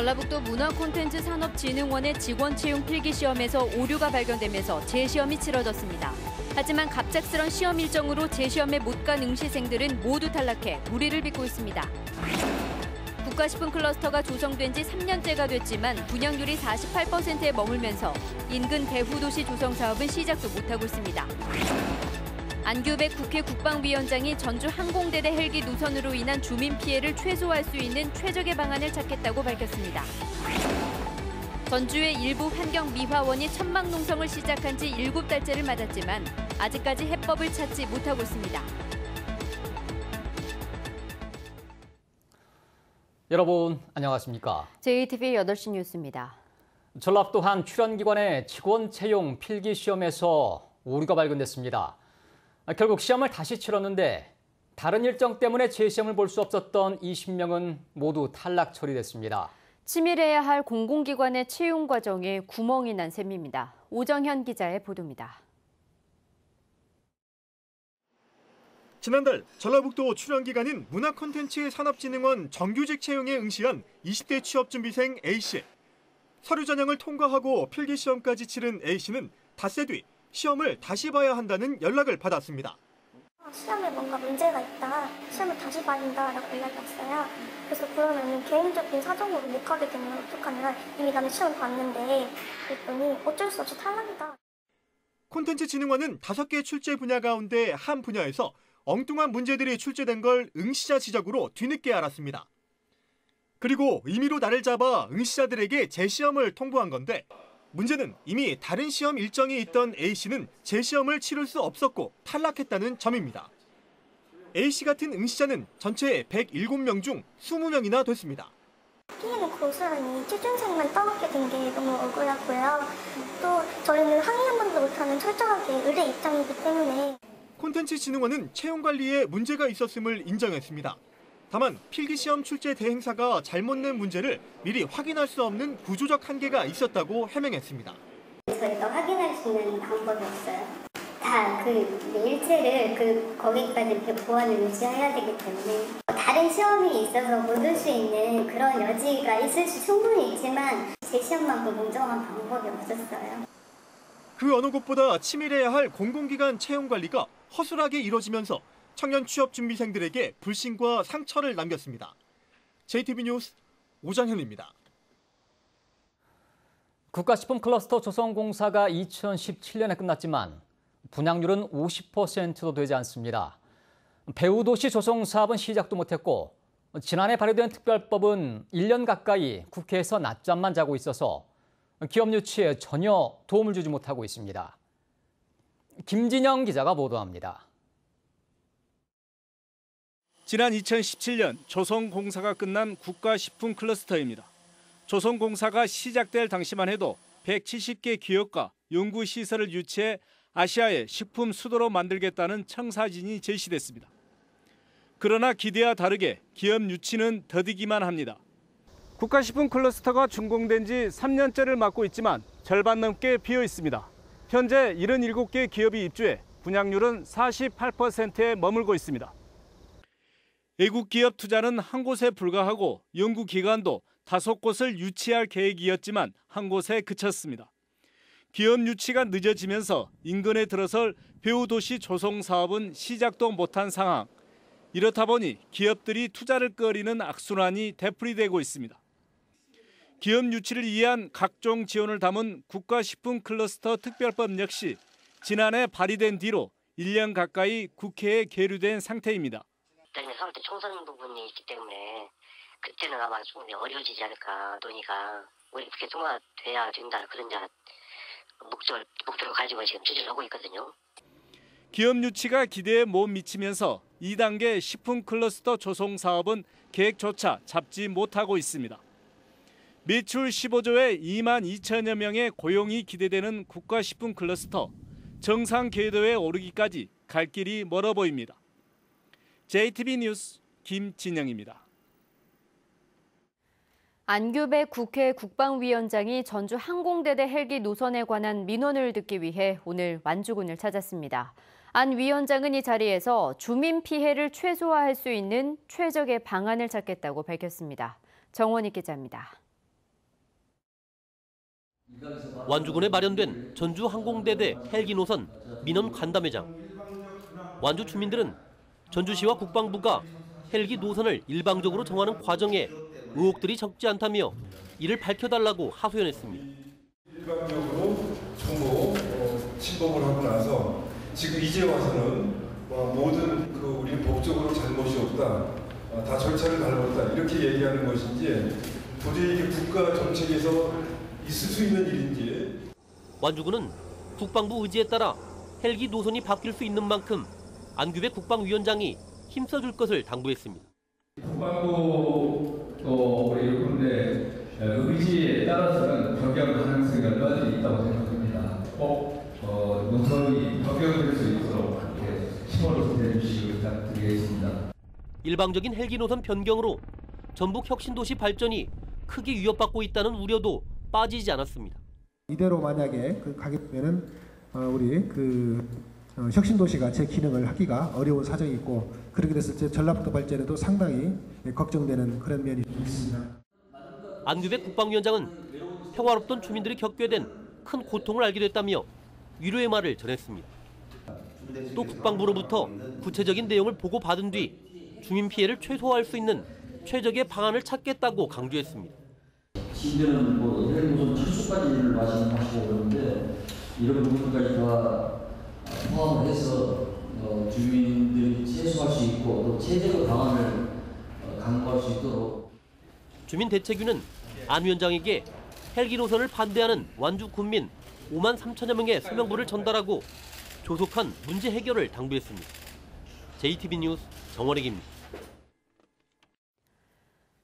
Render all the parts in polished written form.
전라북도 문화콘텐츠산업진흥원의 직원 채용 필기시험에서 오류가 발견되면서 재시험이 치러졌습니다. 하지만 갑작스런 시험 일정으로 재시험에 못 간 응시생들은 모두 탈락해 무리를 빚고 있습니다. 국가식품 클러스터가 조성된 지 3년째가 됐지만 분양률이 48%에 머물면서 인근 대후도시 조성 사업은 시작도 못하고 있습니다. 안규백 국회 국방위원장이 전주 항공대대 헬기 노선으로 인한 주민 피해를 최소화할 수 있는 최적의 방안을 찾겠다고 밝혔습니다. 전주의 일부 환경미화원이 천막 농성을 시작한 지 7달째를 맞았지만 아직까지 해법을 찾지 못하고 있습니다. 여러분 안녕하십니까? JTBC 8시 뉴스입니다. 전라북도 한 출연기관의 직원 채용 필기시험에서 오류가 발견됐습니다. 결국 시험을 다시 치렀는데 다른 일정 때문에 재시험을 볼 수 없었던 20명은 모두 탈락 처리됐습니다. 치밀해야 할 공공기관의 채용 과정에 구멍이 난 셈입니다. 오정현 기자의 보도입니다. 지난달 전라북도 출연기관인 문화콘텐츠산업진흥원 정규직 채용에 응시한 20대 취업준비생 A씨. 서류 전형을 통과하고 필기시험까지 치른 A씨는 닷새 뒤 시험을 다시 봐야 한다는 연락을 받았습니다. 시험에 뭔가 문제가 있다, 시험을 다시 봐야 한다라고 연락이 왔어요. 그래서 그러면 개인적인 사정으로 못 가게 되면 어떡하냐, 이미 나는 시험 봤는데 그랬더니 어쩔 수 없이 탈락이다. 콘텐츠진흥원은 5개 출제 분야 가운데 한 분야에서 엉뚱한 문제들이 출제된 걸 응시자 지적으로 뒤늦게 알았습니다. 그리고 임의로 날을 잡아 응시자들에게 재시험을 통보한 건데 문제는 이미 다른 시험 일정이 있던 A씨는 재시험을 치를 수 없었고 탈락했다는 점입니다. A씨 같은 응시자는 전체 107명 중 20명이나 됐습니다. 피해는 고스란히 취준생만 떠안게 된 게 너무 억울하고요. 또 저희는 항의 한 번도 못하는 철저하게 의뢰 입장이기 때문에. 콘텐츠진흥원은 채용 관리에 문제가 있었음을 인정했습니다. 다만 필기시험 출제 대행사가 잘못 낸 문제를 미리 확인할 수 없는 구조적 한계가 있었다고 해명했습니다. 저희가 확인할 수 있는 방법이 없어요. 다 일체를 거기까지 보안을 유지해야 되기 때문에 다른 시험이 있어서 못 올 수 있는 그런 여지가 있을 수 충분히 있지만 제 시험만큼 공정한 방법이 없었어요. 그 어느 곳보다 치밀해야 할 공공기관 채용 관리가 허술하게 이뤄지면서 청년 취업 준비생들에게 불신과 상처를 남겼습니다. JTBC 뉴스 오장현입니다. 국가식품 클러스터 조성공사가 2017년에 끝났지만 분양률은 50%도 되지 않습니다. 배후도시 조성 사업은 시작도 못했고 지난해 발의된 특별법은 1년 가까이 국회에서 낮잠만 자고 있어서 기업 유치에 전혀 도움을 주지 못하고 있습니다. 김진영 기자가 보도합니다. 지난 2017년 조성공사가 끝난 국가식품 클러스터입니다. 조성공사가 시작될 당시만 해도 170개 기업과 연구시설을 유치해 아시아의 식품 수도로 만들겠다는 청사진이 제시됐습니다. 그러나 기대와 다르게 기업 유치는 더디기만 합니다. 국가식품 클러스터가 준공된 지 3년째를 맞고 있지만 절반 넘게 비어 있습니다. 현재 77개 기업이 입주해 분양률은 48%에 머물고 있습니다. 외국 기업 투자는 한 곳에 불과하고 연구기관도 5곳을 유치할 계획이었지만 한 곳에 그쳤습니다. 기업 유치가 늦어지면서 인근에 들어설 배후도시 조성 사업은 시작도 못한 상황. 이렇다 보니 기업들이 투자를 꺼리는 악순환이 되풀이되고 있습니다. 기업 유치를 위한 각종 지원을 담은 국가식품 클러스터 특별법 역시 지난해 발의된 뒤로 1년 가까이 국회에 계류된 상태입니다. 3월 때 총선 부분이 있기 때문에 그때는 아마 좀 어려워지지 않을까. 논의가 우리 국회 통과돼야 된다 그런 목표를 가지고 지금 추진을 하고 있거든요. 기업 유치가 기대에 못 미치면서 2단계 식품 클러스터 조성 사업은 계획조차 잡지 못하고 있습니다. 매출 15조에 2만 2천여 명의 고용이 기대되는 국가식품 클러스터, 정상 궤도에 오르기까지 갈 길이 멀어 보입니다. JTBC 뉴스 김진영입니다. 안규백 국회 국방위원장이 전주 항공대대 헬기 노선에 관한 민원을 듣기 위해 오늘 완주군을 찾았습니다. 안 위원장은 이 자리에서 주민 피해를 최소화할 수 있는 최적의 방안을 찾겠다고 밝혔습니다. 정원희 기자입니다. 완주군에 마련된 전주항공대대 헬기 노선 민원 간담회장. 완주 주민들은 전주시와 국방부가 헬기 노선을 일방적으로 정하는 과정에 의혹들이 적지 않다며 이를 밝혀달라고 하소연했습니다. 일방적으로 정보 침범을 하고 나서 지금 이제 와서는 모든 우리 법적으로 잘못이 없다, 다 절차를 밟았다 이렇게 얘기하는 것인지 도저히 이게 국가 정책에서 있을 수 있는 일인지. 완주군은 국방부 의지에 따라 헬기 노선이 바뀔 수 있는 만큼 안규백 국방위원장이 힘써줄 것을 당부했습니다. 국방부 우리 군대 의지에 따라서는 변경 가능성이 얼마든지 있다고 생각합니다. 꼭 노선이 변경될 수 있도록 힘을 내주시기 부탁드리겠습니다. 일방적인 헬기 노선 변경으로 전북 혁신도시 발전이 크게 위협받고 있다는 우려도 빠지지 않았습니다. 이대로 만약에 가게 되면은 우리 혁신도시가 제 기능을 하기가 어려운 사정이 있고, 그렇게 됐을 때 전라북도 발전에도 상당히 걱정되는 그런 면이 있습니다. 안규백 국방위원장은 평화롭던 주민들이 겪게 된 큰 고통을 알게 됐다며 위로의 말을 전했습니다. 또 국방부로부터 구체적인 내용을 보고받은 뒤 주민 피해를 최소화할 수 있는 최적의 방안을 찾겠다고 강조했습니다. 시민들은 헬기노선 철수까지를 말씀하시고 그러는데 이런 부분까지 다 포함을 해서 주민들이 최소화할 수 있고 또 최적의 방안을 강구할 수 있도록. 주민대책위는 안 위원장에게 헬기 노선을 반대하는 완주 군민 5만 3천여 명의 서명부를 전달하고 조속한 문제 해결을 당부했습니다. JTB 뉴스 정원익입니다.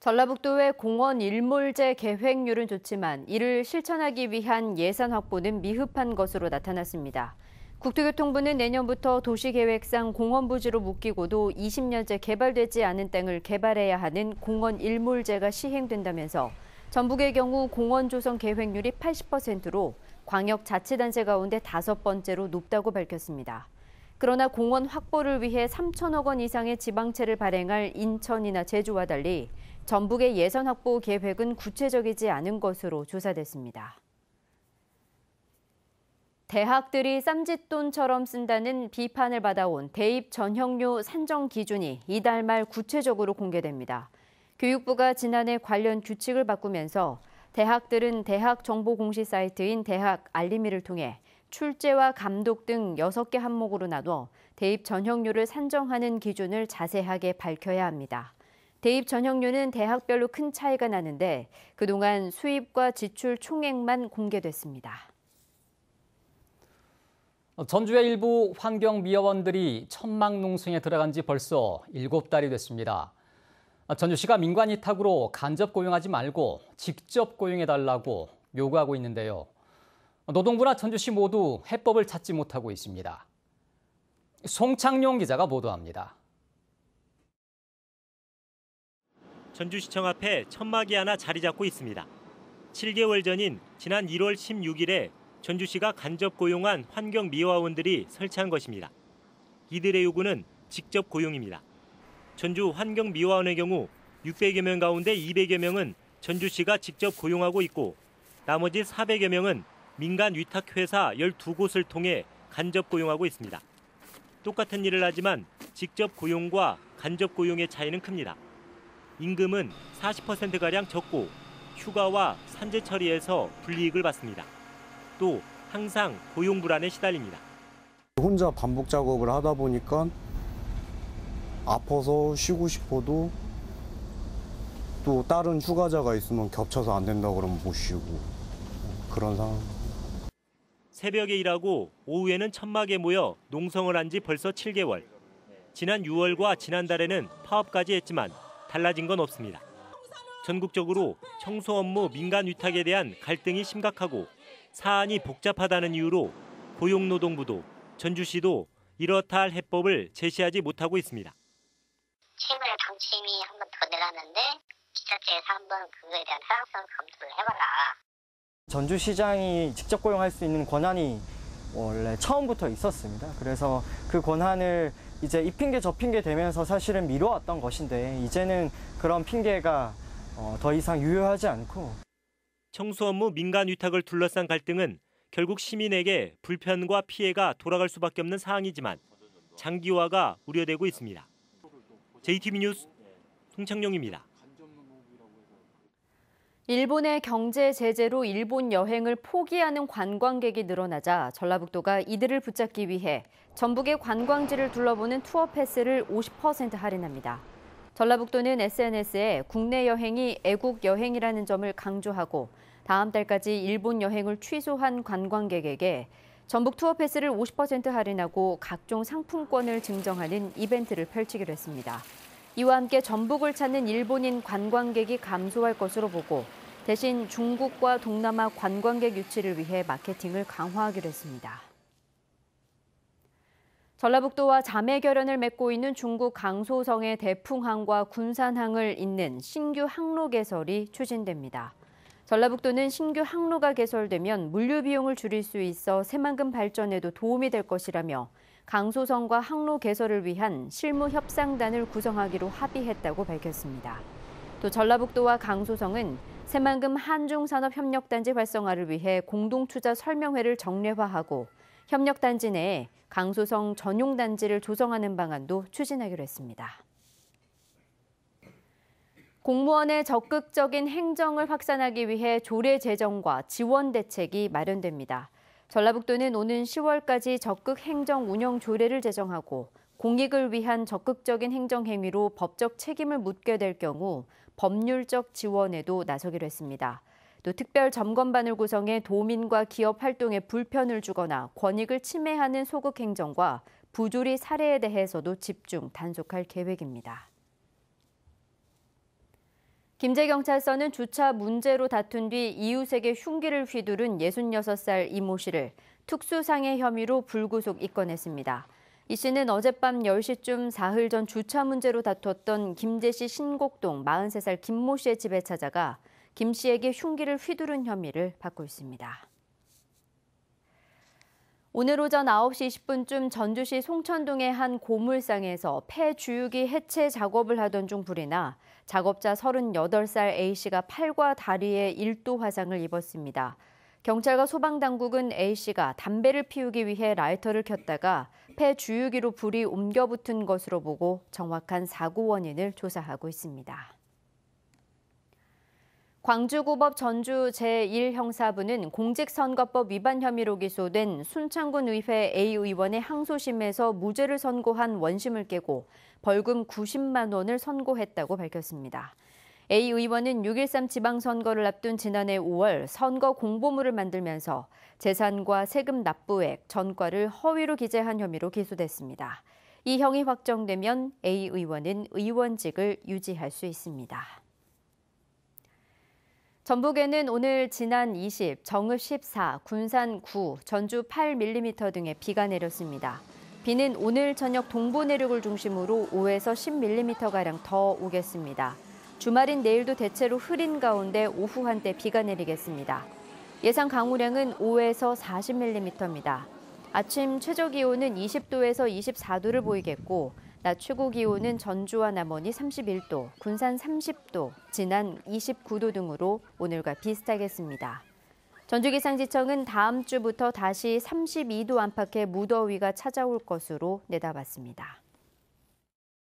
전라북도의 공원 일몰제 계획률은 좋지만 이를 실천하기 위한 예산 확보는 미흡한 것으로 나타났습니다. 국토교통부는 내년부터 도시계획상 공원 부지로 묶이고도 20년째 개발되지 않은 땅을 개발해야 하는 공원 일몰제가 시행된다면서 전북의 경우 공원 조성 계획률이 80%로 광역자치단체 가운데 5번째로 높다고 밝혔습니다. 그러나 공원 확보를 위해 3천억 원 이상의 지방채를 발행할 인천이나 제주와 달리 전북의 예산 확보 계획은 구체적이지 않은 것으로 조사됐습니다. 대학들이 쌈짓돈처럼 쓴다는 비판을 받아온 대입 전형료 산정 기준이 이달 말 구체적으로 공개됩니다. 교육부가 지난해 관련 규칙을 바꾸면서 대학들은 대학 정보 공시 사이트인 대학 알림이를 통해 출제와 감독 등 6개 항목으로 나눠 대입 전형료를 산정하는 기준을 자세하게 밝혀야 합니다. 대입 전형료는 대학별로 큰 차이가 나는데 그동안 수입과 지출 총액만 공개됐습니다. 전주의 일부 환경미화원들이 천막농성에 들어간 지 벌써 7달이 됐습니다. 전주시가 민관 위탁으로 간접 고용하지 말고 직접 고용해달라고 요구하고 있는데요. 노동부나 전주시 모두 해법을 찾지 못하고 있습니다. 송창용 기자가 보도합니다. 전주시청 앞에 천막이 하나 자리 잡고 있습니다. 7개월 전인 지난 1월 16일에 전주시가 간접 고용한 환경미화원들이 설치한 것입니다. 이들의 요구는 직접 고용입니다. 전주 환경미화원의 경우 600여 명 가운데 200여 명은 전주시가 직접 고용하고 있고 나머지 400여 명은 민간 위탁회사 12곳을 통해 간접 고용하고 있습니다. 똑같은 일을 하지만 직접 고용과 간접 고용의 차이는 큽니다. 임금은 40%가량 적고 휴가와 산재 처리에서 불이익을 받습니다. 또 항상 고용 불안에 시달립니다. 혼자 반복 작업을 하다 보니까 아파서 쉬고 싶어도 또 다른 휴가자가 있으면 겹쳐서 안 된다 그러면 못 쉬고 그런 상황. 새벽에 일하고 오후에는 천막에 모여 농성을 한 지 벌써 7개월. 지난 6월과 지난달에는 파업까지 했지만 달라진 건 없습니다. 전국적으로 청소 업무 민간 위탁에 대한 갈등이 심각하고 사안이 복잡하다는 이유로 고용노동부도 전주시도 이렇다 할 해법을 제시하지 못하고 있습니다. 최근에 당침이 한 번 더 내놨는데 지자체에서 한번 그거에 대한 타당성 검토를 해봐라. 전주시장이 직접 고용할 수 있는 권한이 원래 처음부터 있었습니다. 그래서 그 권한을 이제 이 핑계 저 핑계 대면서 사실은 미뤄왔던 것인데 이제는 그런 핑계가 더 이상 유효하지 않고. 청소 업무 민간 위탁을 둘러싼 갈등은 결국 시민에게 불편과 피해가 돌아갈 수밖에 없는 상황이지만 장기화가 우려되고 있습니다. JTBC 뉴스 송창용입니다. 일본의 경제 제재로 일본 여행을 포기하는 관광객이 늘어나자 전라북도가 이들을 붙잡기 위해 전북의 관광지를 둘러보는 투어 패스를 50% 할인합니다. 전라북도는 SNS에 국내 여행이 애국 여행이라는 점을 강조하고 다음 달까지 일본 여행을 취소한 관광객에게 전북 투어 패스를 50% 할인하고 각종 상품권을 증정하는 이벤트를 펼치기로 했습니다. 이와 함께 전북을 찾는 일본인 관광객이 감소할 것으로 보고 대신 중국과 동남아 관광객 유치를 위해 마케팅을 강화하기로 했습니다. 전라북도와 자매 결연을 맺고 있는 중국 강소성의 대풍항과 군산항을 잇는 신규 항로 개설이 추진됩니다. 전라북도는 신규 항로가 개설되면 물류 비용을 줄일 수 있어 새만금 발전에도 도움이 될 것이라며 강소성과 항로 개설을 위한 실무 협상단을 구성하기로 합의했다고 밝혔습니다. 또 전라북도와 강소성은 새만금 한중산업협력단지 활성화를 위해 공동투자 설명회를 정례화하고 협력단지 내에 강소성 전용단지를 조성하는 방안도 추진하기로 했습니다. 공무원의 적극적인 행정을 확산하기 위해 조례 제정과 지원 대책이 마련됩니다. 전라북도는 오는 10월까지 적극 행정 운영 조례를 제정하고 공익을 위한 적극적인 행정 행위로 법적 책임을 묻게 될 경우 법률적 지원에도 나서기로 했습니다. 또 특별 점검반을 구성해 도민과 기업 활동에 불편을 주거나 권익을 침해하는 소극 행정과 부조리 사례에 대해서도 집중 단속할 계획입니다. 김제경찰서는 주차 문제로 다툰 뒤 이웃에게 흉기를 휘두른 66살 이모 씨를 특수상해 혐의로 불구속 입건했습니다. 이 씨는 어젯밤 10시쯤 사흘 전 주차 문제로 다퉜던 김제시 신곡동 43살 김모 씨의 집에 찾아가 김 씨에게 흉기를 휘두른 혐의를 받고 있습니다. 오늘 오전 9시 20분쯤 전주시 송천동의 한 고물상에서 폐 주유기 해체 작업을 하던 중 불이 나 작업자 38살 A씨가 팔과 다리에 1도 화상을 입었습니다. 경찰과 소방당국은 A씨가 담배를 피우기 위해 라이터를 켰다가 폐 주유기로 불이 옮겨 붙은 것으로 보고 정확한 사고 원인을 조사하고 있습니다. 광주고법 전주 제1형사부는 공직선거법 위반 혐의로 기소된 순창군 의회 A 의원의 항소심에서 무죄를 선고한 원심을 깨고 벌금 90만 원을 선고했다고 밝혔습니다. A 의원은 6.13 지방선거를 앞둔 지난해 5월 선거 공보물을 만들면서 재산과 세금 납부액, 전과를 허위로 기재한 혐의로 기소됐습니다. 이 형이 확정되면 A 의원은 의원직을 유지할 수 있습니다. 전북에는 오늘 지난 20, 정읍 14, 군산 9, 전주 8mm 등의 비가 내렸습니다. 비는 오늘 저녁 동부 내륙을 중심으로 5에서 10mm가량 더 오겠습니다. 주말인 내일도 대체로 흐린 가운데 오후 한때 비가 내리겠습니다. 예상 강우량은 5에서 40mm입니다. 아침 최저 기온은 20도에서 24도를 보이겠고 낮 최고 기온은 전주와 남원이 31도, 군산 30도, 진안 29도 등으로 오늘과 비슷하겠습니다. 전주기상지청은 다음 주부터 다시 32도 안팎의 무더위가 찾아올 것으로 내다봤습니다.